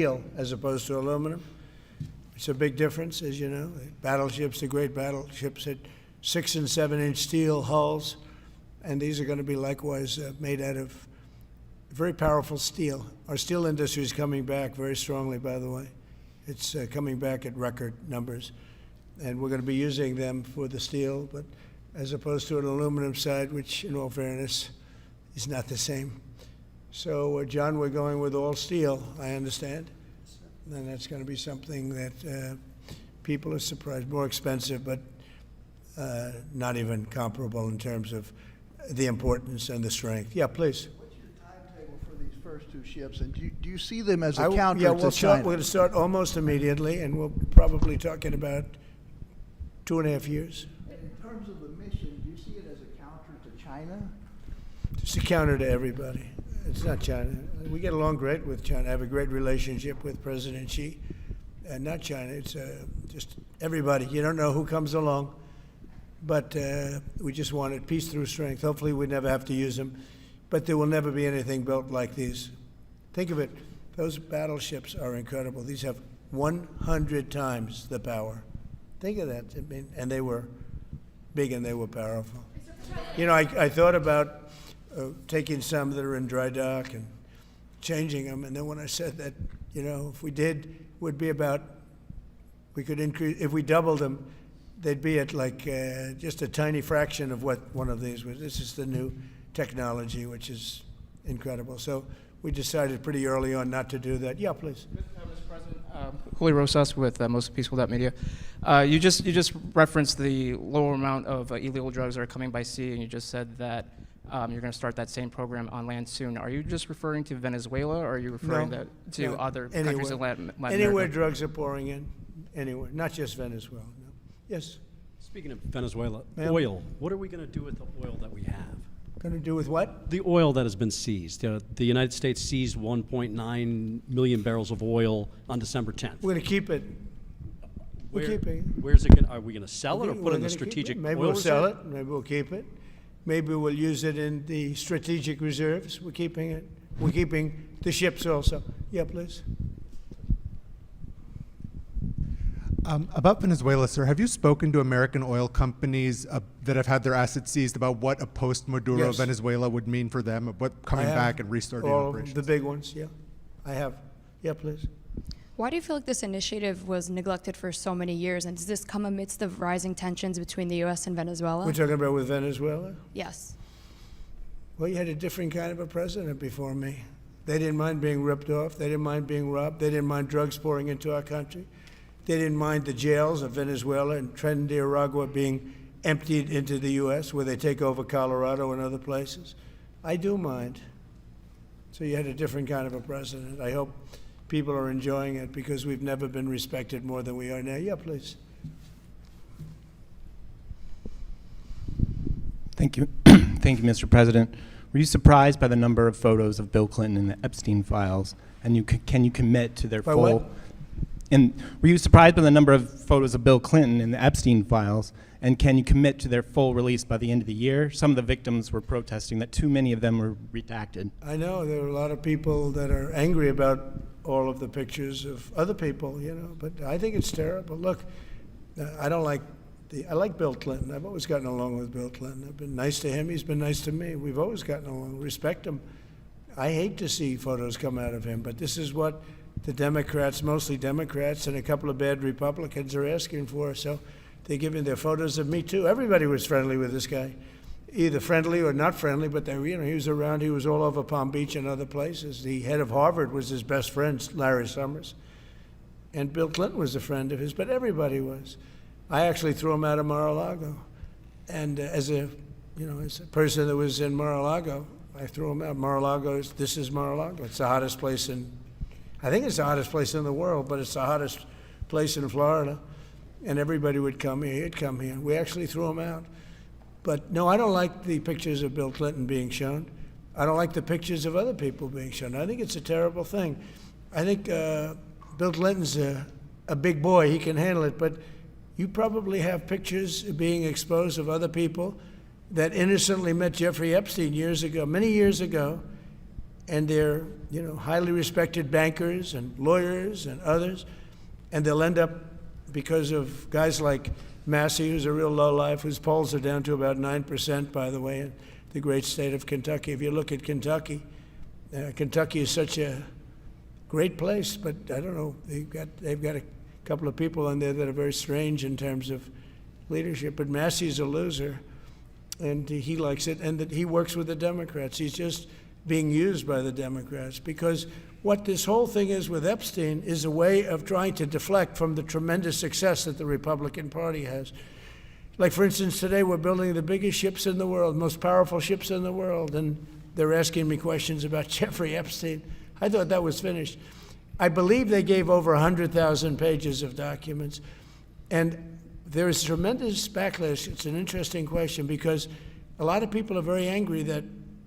steel as opposed to aluminum. It's a big difference, as you know. Battleships, the great battleships, had 6- and 7-inch steel hulls, and these are going to be likewise made out of very powerful steel. Our steel industry is coming back very strongly, by the way. It's coming back at record numbers, and we're going to be using them for the steel, but as opposed to an aluminum side, which, in all fairness, is not the same. So, John, we're going with all steel, I understand. And that's going to be something that people are surprised. More expensive, but not even comparable in terms of the importance and the strength. Yeah, please. What's your timetable for these first two ships, and do you see them as a counter to China? We're going to start almost immediately, and we'll probably talking about 2.5 years. In terms of the mission, do you see it as a counter to China? It's a counter to everybody. It's not China. We get along great with China. I have a great relationship with President Xi. And not China. It's just everybody. You don't know who comes along. But we just wanted peace through strength. Hopefully we never have to use them. But there will never be anything built like these. Think of it. Those battleships are incredible. These have 100 times the power. Think of that. I mean, and they were big and they were powerful. You know, I thought about taking some that are in dry dock and changing them. And then when I said that, you know, if we did, would be about, we could increase, if we doubled them, they'd be at like just a tiny fraction of what one of these was. This is the new technology, which is incredible. So we decided pretty early on not to do that. Yeah, please. Mr. President, Julio Rosas with Most Peaceful Media. You just referenced the lower amount of illegal drugs that are coming by sea, and you just said that you're going to start that same program on land soon. Are you just referring to Venezuela, or are you referring to other countries in Latin America? Anywhere drugs are pouring in, anywhere, not just Venezuela. No. Yes? Speaking of Venezuela, oil. What are we going to do with the oil that we have? Going to do with what? The oil that has been seized. The United States seized 1.9 million barrels of oil on December 10th. We're going to keep it. We're keeping it. Where's it? Are we going to sell it or put it in the strategic oil reserve? Maybe we'll sell it. Maybe we'll keep it. Maybe we'll use it in the strategic reserves. We're keeping it. We're keeping the ships also. Yeah, please. About Venezuela, sir, have you spoken to American oil companies that have had their assets seized about what a post-Maduro Venezuela would mean for them, what coming back and restarting operations? The big ones, yeah. I have. Yeah, please. Why do you feel like this initiative was neglected for so many years, and does this come amidst the rising tensions between the U.S. and Venezuela? We're talking about with Venezuela? Yes. Well, you had a different kind of a president before me. They didn't mind being ripped off. They didn't mind being robbed. They didn't mind drugs pouring into our country. They didn't mind the jails of Venezuela and Trinidad being emptied into the U.S., where they take over Colorado and other places. I do mind. So you had a different kind of a president. I hope people are enjoying it because we've never been respected more than we are now. Yeah, please. Thank you. Thank you, Mr. President. Were you surprised by the number of photos of Bill Clinton in the Epstein files? And can you commit to their full... What? And were you surprised by the number of photos of Bill Clinton in the Epstein files? And can you commit to their full release by the end of the year? Some of the victims were protesting that too many of them were redacted. I know there are a lot of people that are angry about all of the pictures of other people, you know, but I think it's terrible. Look, I like Bill Clinton. I've always gotten along with Bill Clinton. I've been nice to him. He's been nice to me. We've always gotten along. Respect him. I hate to see photos come out of him, but this is what the Democrats, mostly Democrats, and a couple of bad Republicans are asking for. So they're giving their photos of me too. Everybody was friendly with this guy, either friendly or not friendly. But he was around. He was all over Palm Beach and other places. The head of Harvard was his best friend, Larry Summers, and Bill Clinton was a friend of his. But everybody was. I actually threw him out of Mar-a-Lago, and as a person that was in Mar-a-Lago, I threw him out. Mar-a-Lago. This is Mar-a-Lago. It's the hottest place I think it's the hottest place in the world, but it's the hottest place in Florida. And everybody would come here. He'd come here. We actually threw him out. But no, I don't like the pictures of Bill Clinton being shown. I don't like the pictures of other people being shown. I think it's a terrible thing. I think Bill Clinton's a big boy. He can handle it. But you probably have pictures being exposed of other people that innocently met Jeffrey Epstein years ago, many years ago, and they're, you know, highly respected bankers and lawyers and others, and they'll end up, because of guys like Massey, who's a real lowlife, whose polls are down to about 9%, by the way, in the great state of Kentucky. If you look at Kentucky, Kentucky is such a great place, but I don't know, they've got a couple of people on there that are very strange in terms of leadership. But Massey's a loser, and he likes it, and that he works with the Democrats. He's just being used by the Democrats, because what this whole thing is with Epstein is a way of trying to deflect from the tremendous success that the Republican Party has. Like, for instance, today we're building the biggest ships in the world, most powerful ships in the world, and they're asking me questions about Jeffrey Epstein. I thought that was finished. I believe they gave over 100,000 pages of documents, and there is tremendous backlash. It's an interesting question, because a lot of people are very angry that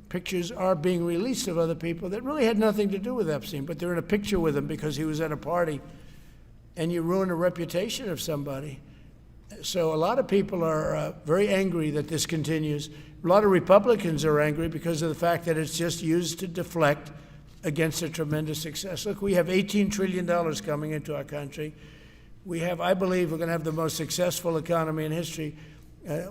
pictures are being released of other people that really had nothing to do with Epstein, but they're in a picture with him because he was at a party, and you ruin a reputation of somebody. So a lot of people are very angry that this continues. A lot of Republicans are angry because of the fact that it's just used to deflect against a tremendous success. Look, we have $18 trillion coming into our country. We have, I believe, we're going to have the most successful economy in history.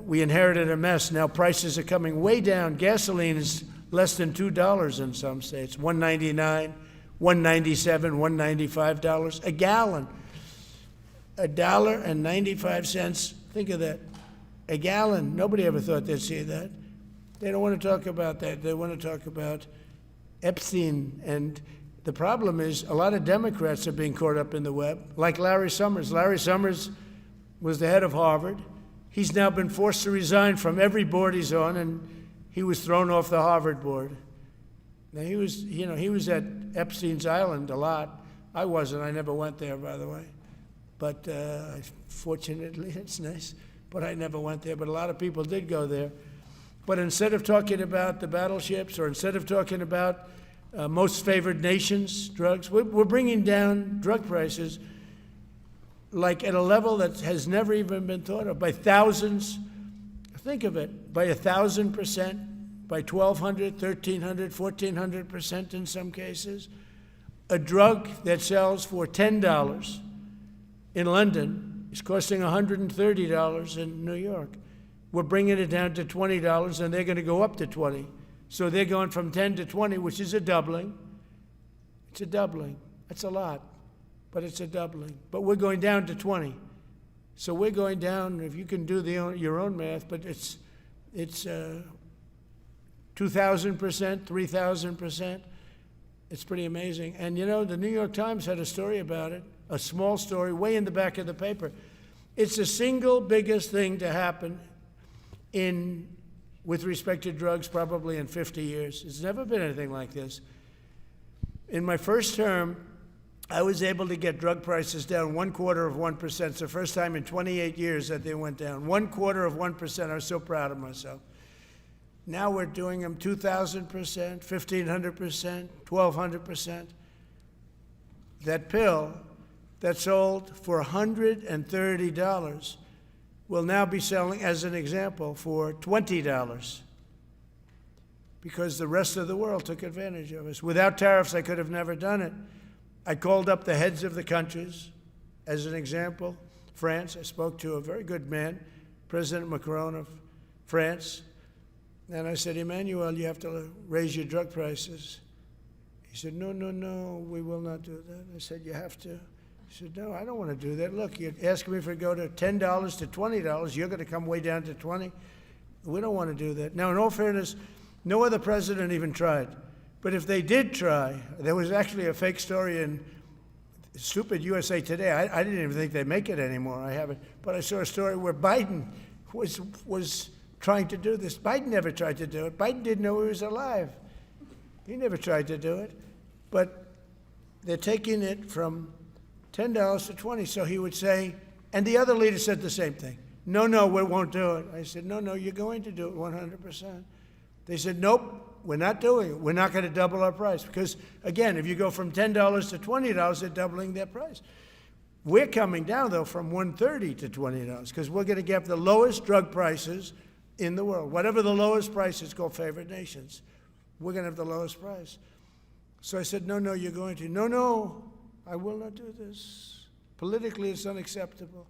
We inherited a mess. Now prices are coming way down. Gasoline is less than $2 in some states, $1.99, $1.97, $1.95 a gallon. $1.95. Think of that. A gallon. Nobody ever thought they'd see that. They don't want to talk about that. They want to talk about Epstein. And the problem is a lot of Democrats are being caught up in the web, like Larry Summers. Larry Summers was the head of Harvard. He's now been forced to resign from every board he's on, and he was thrown off the Harvard board. Now, he was at Epstein's Island a lot. I wasn't. I never went there, by the way. But fortunately, it's nice. But I never went there. But a lot of people did go there. But instead of talking about the battleships, or instead of talking about most favored nations drugs, we're bringing down drug prices like at a level that has never even been thought of, by thousands. Think of it, by 1,000%, by 1,200, 1,300, 1,400% in some cases. A drug that sells for $10 in London is costing $130 in New York. We're bringing it down to $20, and they're going to go up to 20. So they're going from 10 to 20, which is a doubling. It's a doubling. That's a lot, but it's a doubling. But we're going down to 20. So we're going down, if you can do your own math, but it's 2,000%, 3,000%. It's pretty amazing. And you know, the New York Times had a story about it, a small story, way in the back of the paper. It's the single biggest thing to happen with respect to drugs probably in 50 years. It's never been anything like this. In my first term, I was able to get drug prices down 0.25%. It's the first time in 28 years that they went down. 0.25%. I was so proud of myself. Now we're doing them 2,000%, 1,500%, 1,200%. That pill that sold for $130 will now be selling, as an example, for $20, because the rest of the world took advantage of us. Without tariffs, I could have never done it. I called up the heads of the countries. As an example, France, I spoke to a very good man, President Macron of France, and I said, Emmanuel, you have to raise your drug prices. He said, no, we will not do that. I said, you have to. He said, no, I don't want to do that. Look, you're asking me for it to go to $10 to $20. You're going to come way down to 20. We don't want to do that. Now, in all fairness, no other president even tried. But if they did try, there was actually a fake story in stupid USA Today. I didn't even think they'd make it anymore. I haven't. But I saw a story where Biden was trying to do this. Biden never tried to do it. Biden didn't know he was alive. He never tried to do it. But they're taking it from $10 to 20. So he would say, and the other leader said the same thing. No, we won't do it. I said, no, you're going to do it 100%. They said, nope. We're not doing it. We're not going to double our price. Because, again, if you go from $10 to $20, they're doubling their price. We're coming down, though, from $130 to $20, because we're going to get the lowest drug prices in the world. Whatever the lowest price is called favored nations, we're going to have the lowest price. So I said, no, you're going to. No, I will not do this. Politically, it's unacceptable.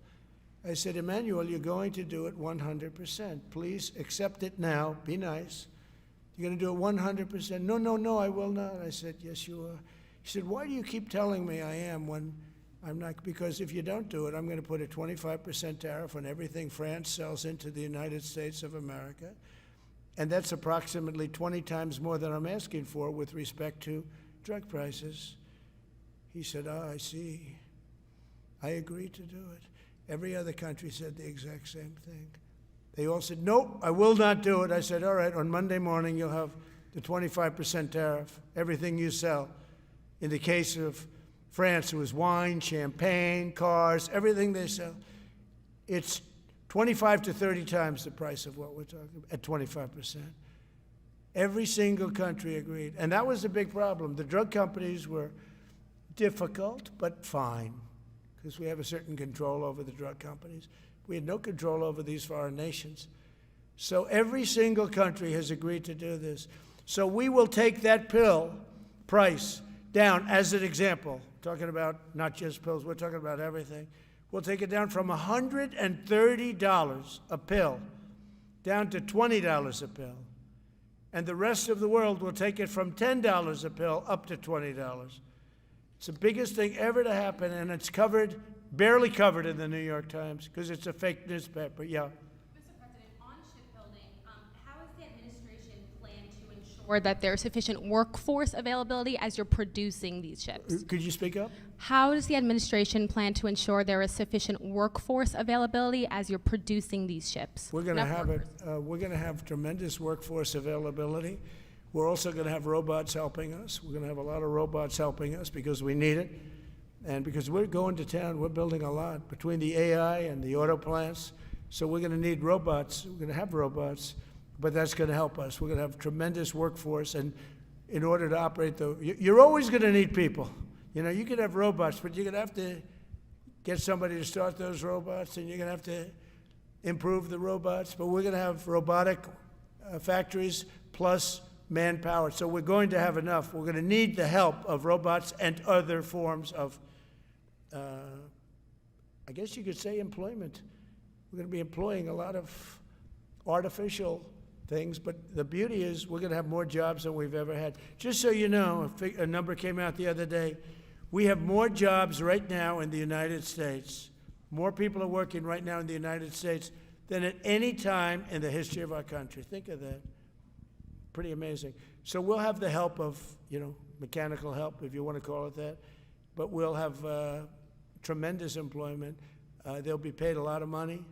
I said, Emmanuel, you're going to do it 100%. Please accept it now. Be nice. You're going to do it 100%. No, I will not. I said, yes, you are. He said, why do you keep telling me I am when I'm not? Because if you don't do it, I'm going to put a 25% tariff on everything France sells into the United States of America. And that's approximately 20 times more than I'm asking for with respect to drug prices. He said, I see. I agree to do it. Every other country said the exact same thing. They all said, nope, I will not do it. I said, all right, on Monday morning you'll have the 25% tariff, everything you sell. In the case of France, it was wine, champagne, cars, everything they sell. It's 25 to 30 times the price of what we're talking about, at 25%. Every single country agreed. And that was the big problem. The drug companies were difficult, but fine, because we have a certain control over the drug companies. We had no control over these foreign nations. So every single country has agreed to do this. So we will take that pill price down as an example, talking about not just pills, we're talking about everything. We'll take it down from $130 a pill down to $20 a pill. And the rest of the world will take it from $10 a pill up to $20. It's the biggest thing ever to happen, and it's covered, barely covered in the New York Times, because it's a fake newspaper. Yeah. Mr. President, on shipbuilding, how is the administration plan to ensure that there's sufficient workforce availability as you're producing these ships? Could you speak up? How does the administration plan to ensure there is sufficient workforce availability as you're producing these ships? We're going to have it. We're going to have tremendous workforce availability. We're also going to have robots helping us. We're going to have a lot of robots helping us because we need it. And because we're going to town, we're building a lot between the AI and the auto plants. So we're going to need robots. We're going to have robots, but that's going to help us. We're going to have tremendous workforce. And in order to operate you're always going to need people. You know, you can have robots, but you're going to have to get somebody to start those robots, and you're going to have to improve the robots. But we're going to have robotic factories plus manpower. So we're going to have enough. We're going to need the help of robots and other forms of, I guess you could say, employment. We're going to be employing a lot of artificial things, but the beauty is we're going to have more jobs than we've ever had. Just so you know, a number came out the other day. We have more jobs right now in the United States. More people are working right now in the United States than at any time in the history of our country. Think of that. Pretty amazing. So we'll have the help of, mechanical help, if you want to call it that, but we'll have tremendous employment. They'll be paid a lot of money.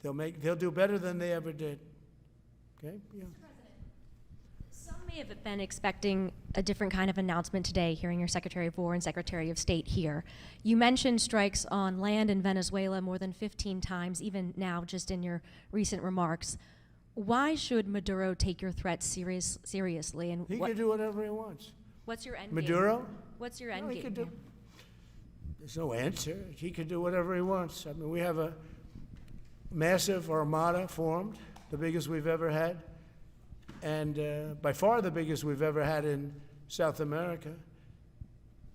They'll do better than they ever did. Okay? Yeah. Some may have been expecting a different kind of announcement today, hearing your Secretary of War and Secretary of State here. You mentioned strikes on land in Venezuela more than 15 times, even now, just in your recent remarks. Why should Maduro take your threats seriously? And He can do whatever he wants. What's your end Maduro? game? What's your end No, he game? could do. here? There's no answer. He could do whatever he wants. I mean, we have a massive armada formed, the biggest we've ever had, and by far the biggest we've ever had in South America.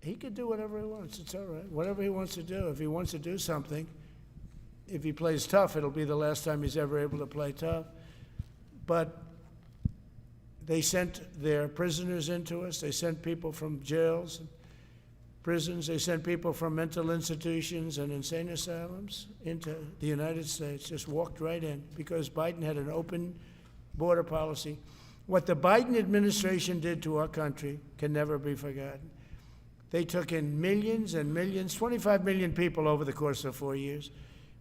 He could do whatever he wants. It's all right. Whatever he wants to do. If he wants to do something, if he plays tough, it'll be the last time he's ever able to play tough. But they sent their prisoners into us. They sent people from jails and prisons. They sent people from mental institutions and insane asylums into the United States, just walked right in because Biden had an open border policy. What the Biden administration did to our country can never be forgotten. They took in millions and millions, 25 million people over the course of 4 years.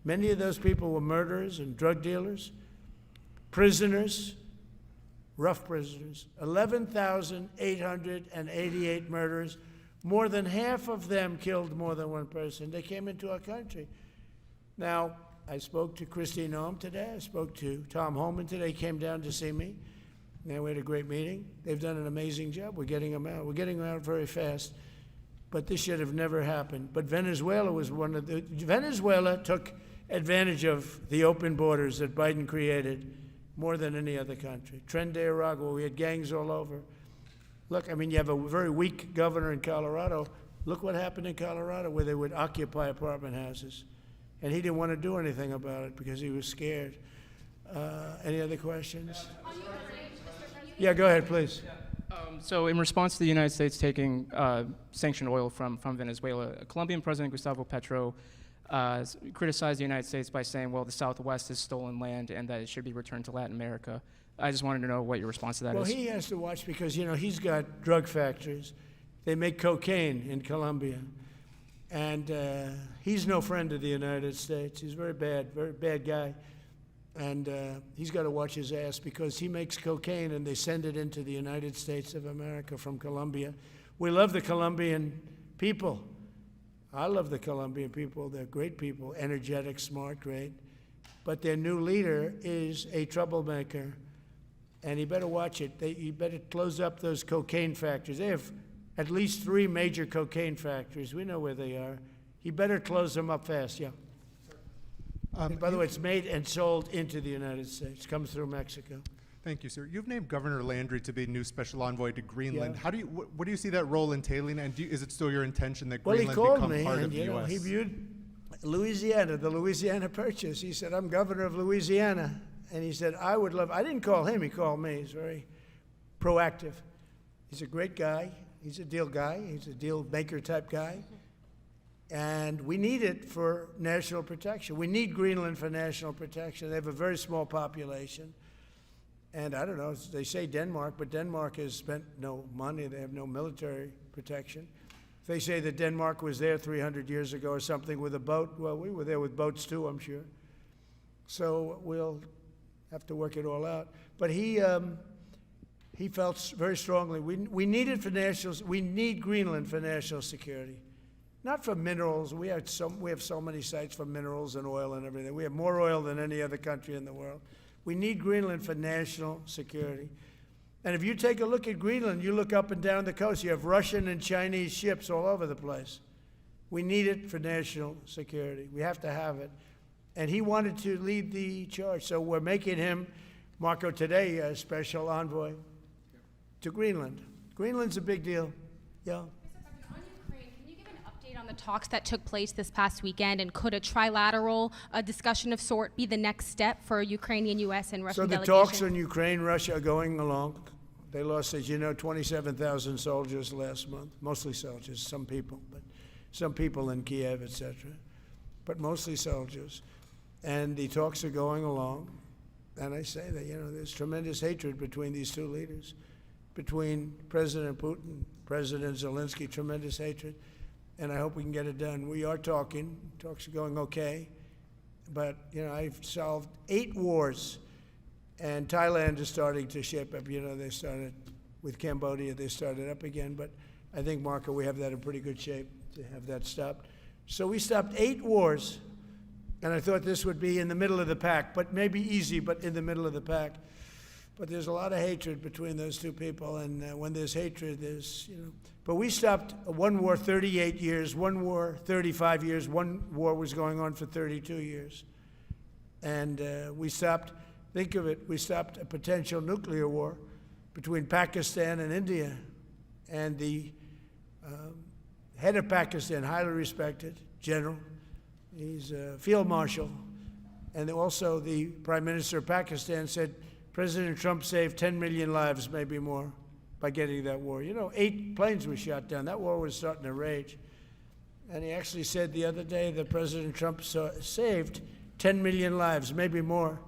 Many of those people were murderers and drug dealers, prisoners, rough prisoners, 11,888 murders. More than half of them killed more than one person. They came into our country. Now, I spoke to Christine Ohm today. I spoke to Tom Homan today. He came down to see me. And we had a great meeting. They've done an amazing job. We're getting them out. We're getting them out very fast. But this should have never happened. But Venezuela was Venezuela took advantage of the open borders that Biden created more than any other country. Tren de Aragua, we had gangs all over. Look, I mean, you have a very weak governor in Colorado. Look what happened in Colorado where they would occupy apartment houses. And he didn't want to do anything about it because he was scared. Any other questions? Yeah, go ahead, please. So in response to the United States taking sanctioned oil from Venezuela, Colombian President Gustavo Petro criticized the United States by saying, well, the Southwest is stolen land and that it should be returned to Latin America. I just wanted to know what your response to that Well, is. he has to watch because, you know, he's got drug factories. They make cocaine in Colombia. And he's no friend of the United States. He's very bad guy. And he's got to watch his ass because he makes cocaine and they send it into the United States of America from Colombia. We love the Colombian people. I love the Colombian people. They're great people, energetic, smart, great. But their new leader is a troublemaker. And he better watch it. You better close up those cocaine factories. They have at least 3 major cocaine factories. We know where they are. He better close them up fast, yeah. And by the way, it's made and sold into the United States. Comes through Mexico. Thank you, sir. You've named Governor Landry to be new special envoy to Greenland. Yeah. How do you, what do you see that role entailing, and is it still your intention that Well, he Greenland called become me, part and of the you know, U.S.? he viewed Louisiana, the Louisiana Purchase. He said, "I'm governor of Louisiana," and he said, "I would love." I didn't call him; he called me. He's very proactive. He's a great guy. He's a deal guy. He's a deal maker type guy. And we need it for national protection. We need Greenland for national protection. They have a very small population. And I don't know, they say Denmark, but Denmark has spent no money. They have no military protection. If they say that Denmark was there 300 years ago or something with a boat, well, we were there with boats too, I'm sure. So we'll have to work it all out. But he felt very strongly, we need it for we need Greenland for national security. Not for minerals. We have so many sites for minerals and oil and everything. We have more oil than any other country in the world. We need Greenland for national security. And if you take a look at Greenland, you look up and down the coast, you have Russian and Chinese ships all over the place. We need it for national security. We have to have it. And he wanted to lead the charge. So we're making him, Marco, today, a special envoy to Greenland. Greenland's a big deal. Yeah. On the talks that took place this past weekend, and could a trilateral discussion of sort be the next step for Ukrainian, U.S., and Russian delegations? So the talks on Ukraine, Russia are going along. They lost, as you know, 27,000 soldiers last month, mostly soldiers, some people in Kiev, etc., but mostly soldiers. And the talks are going along. And I say that, you know, there's tremendous hatred between these two leaders, between President Putin, President Zelensky, tremendous hatred. And I hope we can get it done. We are talking. Talks are going okay. But, you know, I've solved 8 wars. And Thailand is starting to ship up. You know, they started with Cambodia. They started up again. But I think, Marco, we have that in pretty good shape to have that stopped. So we stopped 8 wars. And I thought this would be in the middle of the pack. But maybe easy, but in the middle of the pack. But there's a lot of hatred between those two people. And when there's hatred, there's, you know. But we stopped one war 38 years, one war 35 years, one war was going on for 32 years. And we stopped, think of it, we stopped a potential nuclear war between Pakistan and India. And the head of Pakistan, highly respected general, he's a field marshal. And also the Prime Minister of Pakistan said, President Trump saved 10 million lives, maybe more, by getting that war. You know, 8 planes were shot down. That war was starting to rage. And he actually said the other day that President Trump saved 10 million lives, maybe more.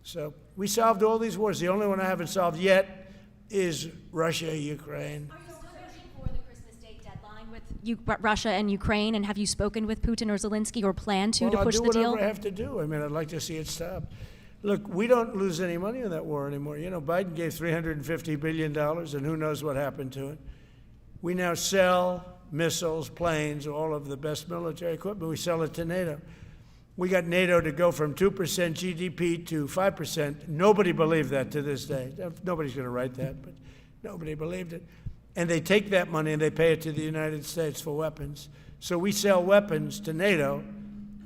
So we solved all these wars. The only one I haven't solved yet is Russia, Ukraine. Are you still pushing for the Christmas Day deadline with Russia and Ukraine? And have you spoken with Putin or Zelensky or plan to push the deal? I'll do whatever I have to do. I mean, I'd like to see it stopped. Look, we don't lose any money on that war anymore. You know, Biden gave $350 billion, and who knows what happened to it. We now sell missiles, planes, all of the best military equipment. We sell it to NATO. We got NATO to go from 2% GDP to 5%. Nobody believed that to this day. Nobody's going to write that, but nobody believed it. And they take that money and they pay it to the United States for weapons. So we sell weapons to NATO.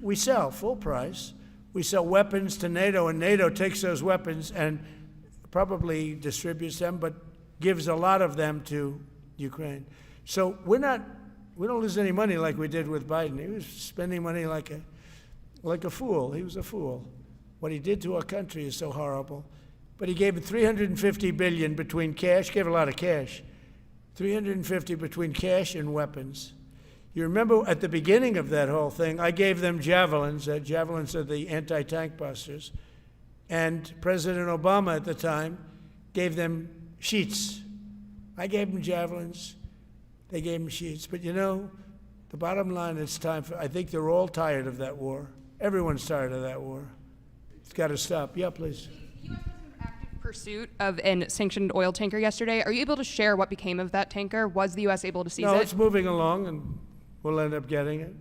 We sell full price. We sell weapons to NATO, and NATO takes those weapons and probably distributes them, but gives a lot of them to Ukraine. So we don't lose any money like we did with Biden. He was spending money like a fool. He was a fool. What he did to our country is so horrible. But he gave it $350 billion between cash, gave a lot of cash, $350 between cash and weapons. You remember at the beginning of that whole thing, I gave them javelins. Javelins are the anti-tank busters. And President Obama at the time gave them sheets. I gave them javelins. They gave them sheets. But you know, the bottom line, it's time for, I think they're all tired of that war. Everyone's tired of that war. It's got to stop. Yeah, please. The U.S. was in active pursuit of a sanctioned oil tanker yesterday. Are you able to share what became of that tanker? Was the U.S. able to seize it? No, it's moving along, and we'll end up getting it.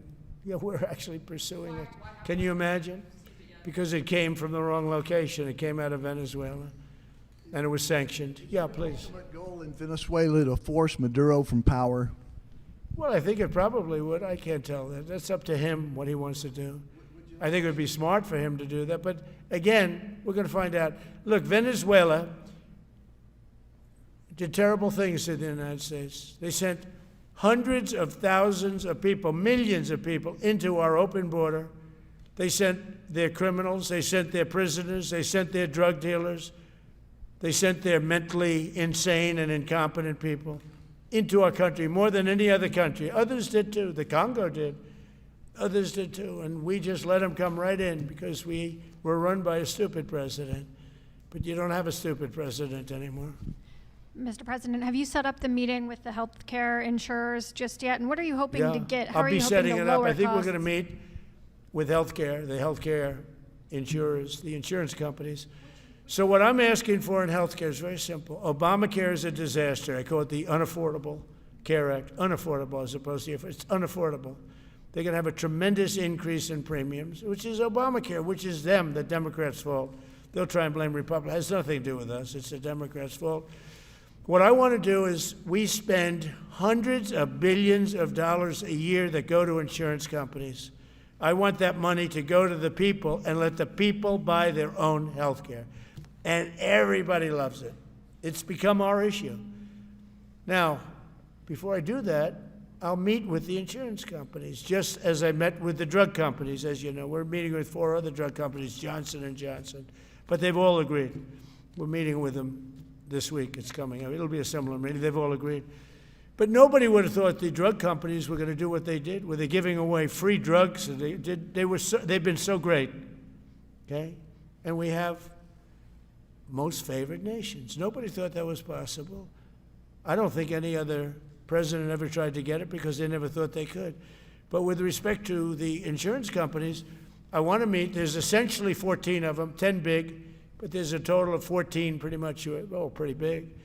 Yeah, we're actually pursuing it. Can you imagine? Because it came from the wrong location. It came out of Venezuela, and it was sanctioned. Yeah, please. Ultimate goal in Venezuela to force Maduro from power. Well, I think it probably would. I can't tell that. That's up to him, what he wants to do. I think it would be smart for him to do that. But again, we're going to find out. Look, Venezuela did terrible things to the United States. They sent hundreds of thousands of people, millions of people, into our open border. They sent their criminals, they sent their prisoners, they sent their drug dealers, they sent their mentally insane and incompetent people into our country more than any other country. Others did too. The Congo did. Others did too. And we just let them come right in because we were run by a stupid president. But you don't have a stupid president anymore. Mr. President, have you set up the meeting with the healthcare insurers just yet? And what are you hoping to get? How I'll are be you setting hoping it to up. lower I think we're costs? going to meet with healthcare, the healthcare insurers, the insurance companies. So what I'm asking for in healthcare is very simple. Obamacare is a disaster. I call it the Unaffordable Care Act. Unaffordable as opposed to, it's unaffordable. They're going to have a tremendous increase in premiums, which is Obamacare, which is them, the Democrats' fault. They'll try and blame Republicans. It has nothing to do with us. It's the Democrats' fault. What I want to do is we spend hundreds of billions of dollars a year that go to insurance companies. I want that money to go to the people and let the people buy their own health care. And everybody loves it. It's become our issue. Now, before I do that, I'll meet with the insurance companies, just as I met with the drug companies. As you know, we're meeting with 4 other drug companies, Johnson & Johnson. But they've all agreed. We're meeting with them this week. It's coming up. It'll be a similar meeting. They've all agreed. But nobody would have thought the drug companies were going to do what they did. Were they giving away free drugs? They've been so great, okay? And we have most favored nations. Nobody thought that was possible. I don't think any other president ever tried to get it because they never thought they could. But with respect to the insurance companies, I want to meet. There's essentially 14 of them, 10 big, but there's a total of 14 pretty much, pretty big.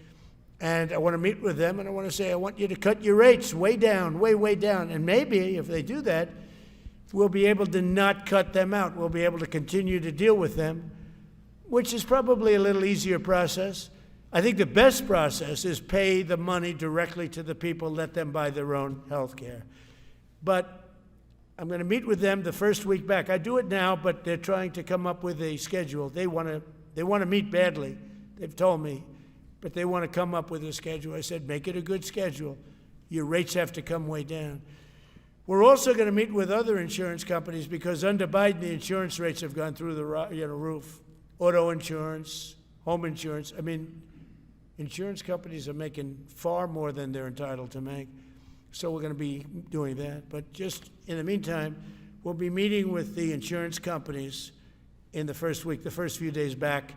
And I want to meet with them, and I want to say, I want you to cut your rates way down, way down. And maybe if they do that, we'll be able to not cut them out. We'll be able to continue to deal with them, which is probably a little easier process. I think the best process is pay the money directly to the people, let them buy their own health care. But I'm going to meet with them the first week back. I do it now, but they're trying to come up with a schedule. They want to meet badly. They've told me. But they want to come up with a schedule. I said, make it a good schedule. Your rates have to come way down. We're also going to meet with other insurance companies because under Biden, the insurance rates have gone through the roof. Auto insurance, home insurance. I mean, insurance companies are making far more than they're entitled to make. So we're going to be doing that. But just in the meantime, we'll be meeting with the insurance companies in the first week, the first few days back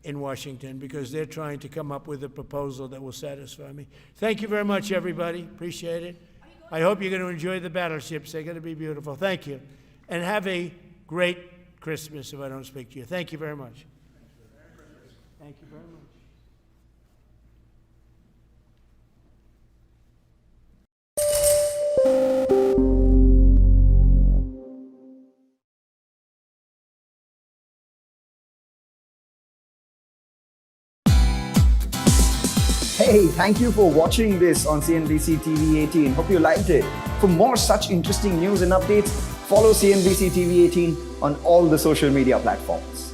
in Washington, because they're trying to come up with a proposal that will satisfy me. Thank you very much, everybody. Appreciate it. I hope you're going to enjoy the battleships. They're going to be beautiful. Thank you. And have a great Christmas if I don't speak to you. Thank you very much. Thank you very much. Hey, thank you for watching this on CNBC TV 18. Hope you liked it. For more such interesting news and updates, follow CNBC TV 18 on all the social media platforms.